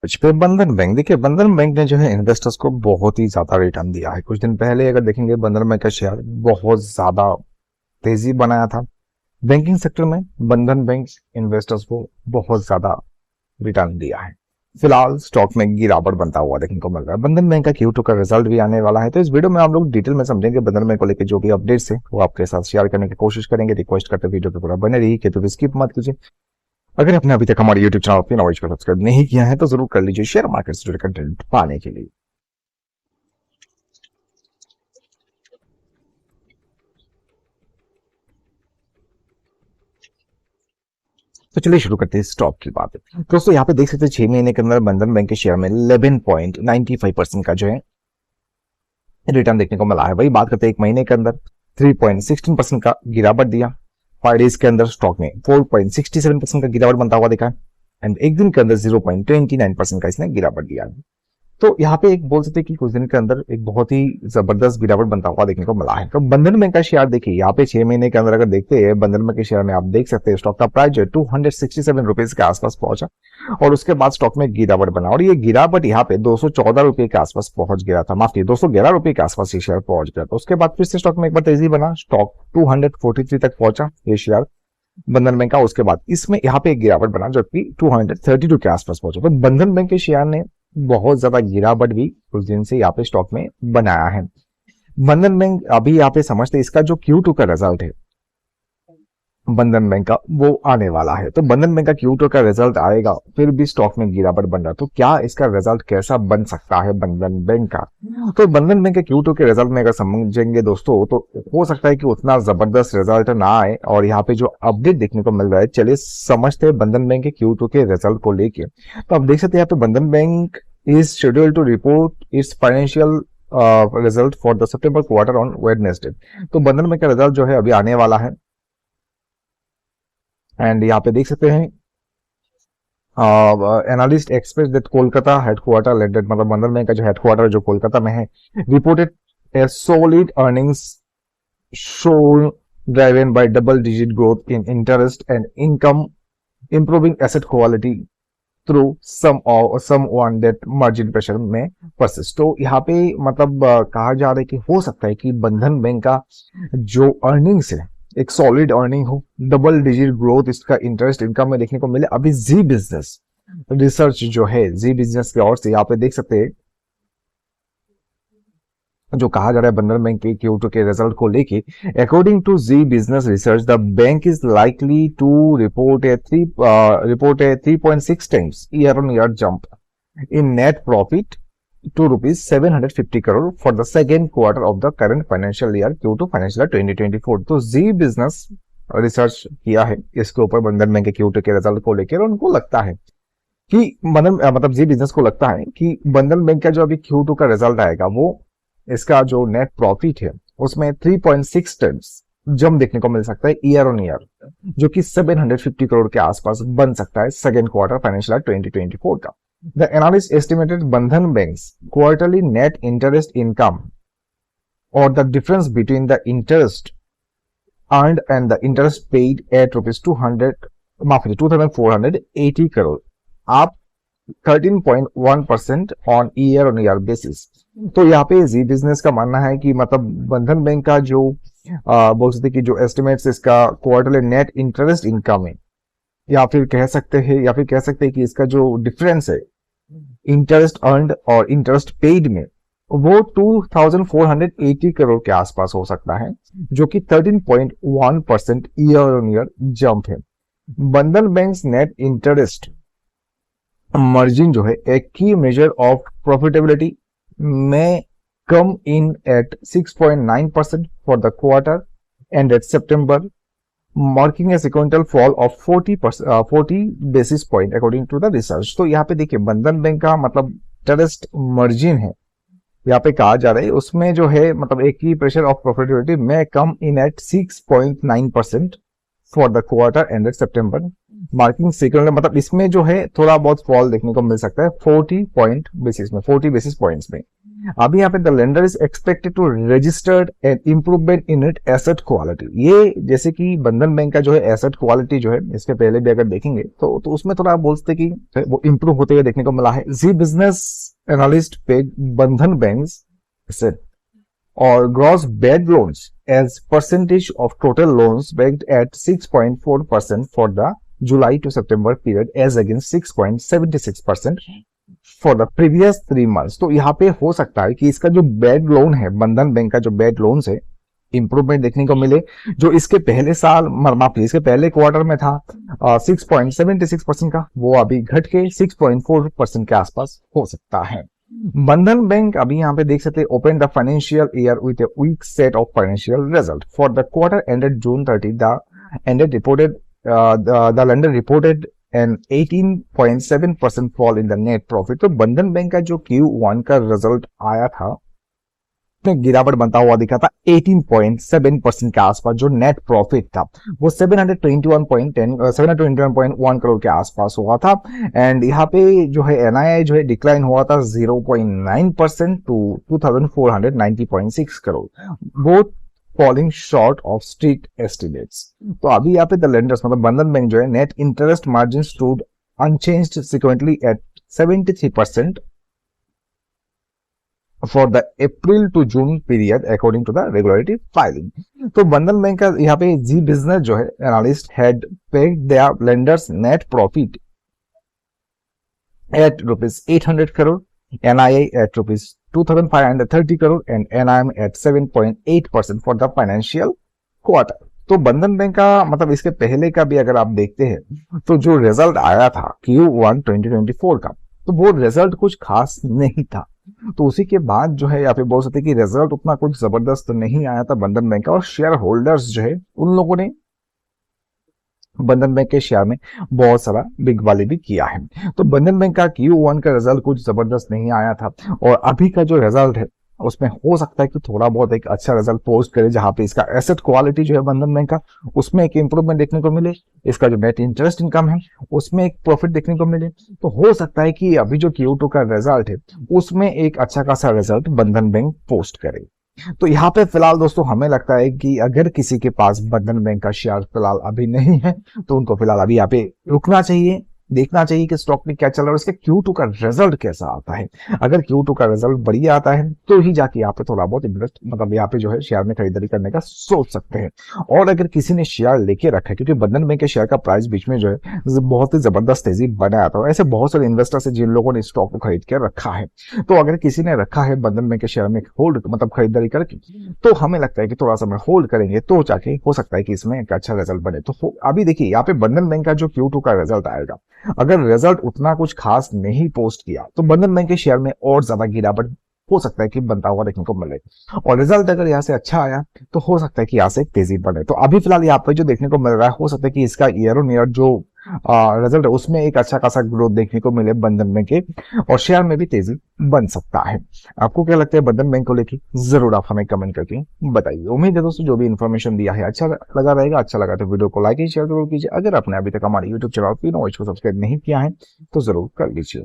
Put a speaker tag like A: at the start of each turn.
A: कुछ पे बंधन बैंक, देखिए बंधन बैंक ने जो है इन्वेस्टर्स को बहुत ही ज्यादा रिटर्न दिया है। कुछ दिन पहले अगर देखेंगे बंधन बैंक का शेयर बहुत ज्यादा तेजी बनाया था। बैंकिंग सेक्टर में बंधन बैंक इन्वेस्टर्स को बहुत ज्यादा रिटर्न दिया है। फिलहाल स्टॉक में गिरावट बनता हुआ देखने को मिल रहा है। बंधन बैंक का Q2 का रिजल्ट भी आने वाला है, तो इस वीडियो में आप लोग डिटेल में समझेंगे बंधन बैंक को लेकर जो भी अपडेट्स है वो आपके साथ शेयर करने की कोशिश करेंगे। रिक्वेस्ट करते वीडियो पे पूरा बने रहिए, तो स्किप मत कीजिए। अगर आपने अभी तक हमारे यूट्यूब चैनल अपनी नॉलेज को सब्सक्राइब नहीं किया है तो जरूर कर लीजिए शेयर मार्केट से जुड़े कंटेंट पाने के लिए। तो चलिए शुरू करते हैं स्टॉक की बात। दोस्तों यहाँ पे देख सकते हैं 6 महीने के अंदर बंधन बैंक के शेयर में 11.95% का जो है रिटर्न देखने को मिला है। वही बात करते हैं एक महीने के अंदर 3.16% का गिरावट दिया। 5 डेज के अंदर स्टॉक में 4.67% का गिरावट बनता हुआ दिखा है एंड एक दिन के अंदर 0.29% का इसने गिरावट दिया है। तो यहाँ पे एक बोल सकते हैं कि कुछ दिन के अंदर एक बहुत ही जबरदस्त गिरावट बनता हुआ देखने को मिला है। तो बंधन बैंक का शेयर देखिए यहाँ पे 6 महीने के अंदर अगर देखते हैं बंधन बैंक के शेयर में आप देख सकते हैं स्टॉक का प्राइस जो है 267 रुपीज के आसपास पहुंचा और उसके बाद स्टॉक में गिरावट बना और ये गिरावट यहाँ पे 214 रुपए के आसपास पहुंच गया था। माफ 211 रुपए के आसपास ये शेयर पहुंच गया था। उसके बाद फिर से स्टॉक में एक बार तेजी बना, स्टॉक 243 तक पहुंचा ये शेयर बंधन बैंक का। उसके बाद इसमें यहाँ पे एक गिरावट बना जो कि 232 के आसपास पहुंचा। तो बंधन बैंक के शेयर ने बहुत ज्यादा गिरावट भी कुछ दिन से यहाँ पे स्टॉक में बनाया है। बंधन बैंक अभी यहाँ पे समझते इसका जो Q2 का रिजल्ट है बंधन बैंक का वो आने वाला है। तो बंधन बैंक का Q2 का रिजल्ट आएगा फिर भी स्टॉक में गिरावट बन रहा, तो क्या इसका रिजल्ट कैसा बन सकता है बंधन बैंक का। तो बंधन बैंक के Q2 के रिजल्ट में अगर समझेंगे दोस्तों तो हो सकता है कि उतना जबरदस्त रिजल्ट ना आए और यहाँ पे जो अपडेट देखने को मिल रहा है चलिए समझते हैं बंधन बैंक के Q2 के रिजल्ट को लेके। तो आप देख सकते हैं यहाँ पे Bandhan Bank is scheduled to report its financial result for the September quarter on Wednesday. तो बंधन बैंक का रिजल्ट जो है अभी आने वाला है एंड यहाँ पे देख सकते हैं analyst expect that Kolkata headquartered, मतलब बंधन बैंक का जो हेडक्वार्टर जो कोलकाता में है reported a solid earnings show driven by double digit growth in interest and income, improving asset quality through some one that margin pressure में परसिस्ट। तो यहाँ पे मतलब कहा जा रहा है कि हो सकता है कि बंधन बैंक का जो अर्निंग्स है एक सॉलिड अर्निंग हो, डबल डिजिट ग्रोथ इसका इंटरेस्ट इनकम में देखने को मिले। अभी जी बिजनेस रिसर्च जो है जी बिजनेस के ओर से यहाँ पे देख सकते हैं जो कहा जा रहा है बंधन बैंक के Q2 के रिजल्ट को लेके, according to Zee Business research the bank is likely to report a 3.6 times year on year jump in net profit to rupees 750 crore for the second quarter of the current financial year Q2 financial year 2024। तो जी Business research किया है इसके ऊपर बंधन bank के Q2 के result को लेकर, उनको लगता है कि मतलब जी बिजनेस को लगता है कि बंधन बैंक का जो अभी Q2 का रिजल्ट आएगा वो इसका जो नेट प्रॉफिट है उसमें 3.6 टाइम्स जंप देखने को मिल सकता है ईयर ऑन ईयर, जो कि 750 करोड़ के आसपास बन सकता है सेकेंड क्वार्टर फाइनेंशियल ईयर 2024 का। The analyst estimated Bandhan Bank's quarterly net interest income, or the difference between the interest earned and the interest paid, at rupees 2,480 crore, up 13.1% on year-on-year basis। तो यहाँ पे जी business का मानना है कि मतलब Bandhan bank का जो बोल सकते कि जो एस्टिमेट्स इसका क्वार्टरली नेट इंटरेस्ट इनकम है या फिर कह सकते हैं कि इसका जो डिफरेंस है इंटरेस्ट अर्नड और इंटरेस्ट पेड में वो 2,480 करोड़ के आसपास हो सकता है, जो कि 13.1% ईयर ऑन ईयर जंप है। बंधन बैंक नेट इंटरेस्ट मार्जिन जो है एक की मेजर ऑफ प्रॉफिटेबिलिटी में came in at 6.9% for the quarter ended September, marking a sequential fall of 40 basis point according to the research. तो यहाँ पे देखिए बंधन बैंक का मतलब इंटरेस्ट मार्जिन है यहाँ पे कहा जा रहा है उसमें जो है मतलब एक ही प्रेशर ऑफ प्रॉफिटेबिलिटी में came in at 6.9% for the quarter ended September marking security मतलब इसमें जो है थोड़ा बहुत फॉल देखने को मिल सकता है 40 बेसिस पॉइंट्स में। अभी यहाँ पे the lender is expected to registered an improvement in it asset quality. ये जैसे कि बंधन बैंक का जो है एसेट क्वालिटी जो है इसके पहले भी अगर देखेंगे तो उसमें थोड़ा आप बोल सकते कि वो इम्प्रूव होते हुए देखने को मिला है। जी बिजनेस एनालिस्ट पे Bandhan bank asset or gross bad loans as percentage of total loans banked at 6.4% for the July to September period as against 6.76% for the previous 3 months। तो यहाँ पे हो सकता है कि इसका जो बैड लोन है, बंधन बैंक का जो बैड लोन है, इंप्रूवमेंट देखने को मिले। जो इसके पहले साल माफ इसके पहले क्वार्टर में था 6.76% का, वो अभी घट के 6.4% के आसपास हो सकता है। बंधन बैंक अभी यहाँ पे देख सकते हैं open the financial year with a weak set of financial result for the quarter ended June 30। The lender reported an 18.7% fall in the net profit. तो बंधन बैंक का जो Q1 का रिजल्ट आया था में गिरावट बनता हुआ दिखा था 18.7% के आसपास। जो नेट प्रॉफिट था वो 721.1 करोड़ के आसपास हुआ था। एंड यहाँ पे जो है एनआईआई जो है डिक्लाइन हुआ था 0.9% to 2490.6 crore, both falling short of street estimates. तो अभी यहाँ पे द लेंडर्स मतलब बंधन बैंक जो है net interest margin stood unchanged sequentially at 73% for the April to June period according to the regulatory filing। तो बंधन बैंक का यहाँ पे जी बिजनेस जो है analyst had paid their lenders net profit at ₹800 crore, NII at ₹2530 crore and NIM at 7.8% for the financial quarter. तो Bandhan bank का मतलब इसके पहले का भी अगर आप देखते हैं तो जो रिजल्ट आया था Q1 2024 का, तो वो रिजल्ट कुछ खास नहीं था। तो उसी के बाद जो है यहाँ पे बोल सकते कि रिजल्ट उतना कुछ जबरदस्त नहीं आया था बंधन बैंक का, और शेयर होल्डर्स जो है उन लोगों ने बंधन बैंक के शेयर में बहुत सारा बिग वाली भी किया है। तो बंधन बैंक का Q1 का रिजल्ट कुछ जबरदस्त नहीं आया था, और अभी का जो रिजल्ट है उसमें हो सकता है कि थोड़ा बहुत एक अच्छा रिजल्ट पोस्ट करे, जहां पे इसका एसेट क्वालिटी जो है बंधन बैंक का उसमें एक इंप्रूवमेंट देखने को मिले, इसका जो नेट इंटरेस्ट इनकम है उसमें एक प्रॉफिट देखने को मिले। तो हो सकता है कि अभी जो Q2 का रिजल्ट है उसमें एक अच्छा खासा रिजल्ट बंधन बैंक पोस्ट करे। तो यहाँ पे फिलहाल दोस्तों हमें लगता है कि अगर किसी के पास बंधन बैंक का शेयर फिलहाल अभी नहीं है तो उनको फिलहाल अभी यहाँ पे रुकना चाहिए, देखना चाहिए कि स्टॉक में क्या चल रहा है और इसके Q2 का रिजल्ट कैसा आता है। अगर Q2 का रिजल्ट बढ़िया आता है तो ही जाके यहाँ पे थोड़ा बहुत इन्वेस्ट मतलब यहाँ पे जो है शेयर में खरीदारी करने का सोच सकते हैं। और अगर किसी ने शेयर लेके रखा है, क्योंकि बंधन बैंक के शेयर का प्राइस बीच में जो है बहुत ही जबरदस्त तेजी बनाया था, ऐसे बहुत सारे इन्वेस्टर्स है जिन लोगों ने स्टॉक को खरीद के रखा है। तो अगर किसी ने रखा है बंधन बैंक के शेयर में होल्ड मतलब खरीदारी करके, तो हमें लगता है कि थोड़ा समय होल्ड करेंगे तो जाके हो सकता है कि इसमें एक अच्छा रिजल्ट बने। तो अभी देखिए यहाँ पे बंधन बैंक का जो Q2 का रिजल्ट आएगा, अगर रिजल्ट उतना कुछ खास नहीं पोस्ट किया तो बंधन बैंक के शेयर में और ज्यादा गिरावट हो सकता है कि बनता हुआ देखने को मिले, और रिजल्ट अगर यहाँ से अच्छा आया तो हो सकता है कि यहाँ से तेजी बढ़े। तो अभी फिलहाल यहाँ पे जो देखने को मिल रहा है हो सकता है कि इसका ईयर ऑन ईयर जो रिजल्ट है उसमें एक अच्छा खासा ग्रोथ देखने को मिले बंधन बैंक के, और शेयर में भी तेजी बन सकता है। आपको क्या लगता है बंधन बैंक को लेकर, जरूर आप हमें कमेंट करके बताइए। उम्मीद है दोस्तों जो भी इन्फॉर्मेशन दिया है अच्छा लगा रहेगा, अच्छा लगा तो वीडियो को लाइक शेयर जरूर कीजिए। अगर आपने अभी तक हमारे यूट्यूब चैनल को सब्सक्राइब नहीं किया है तो जरूर कर लीजिए।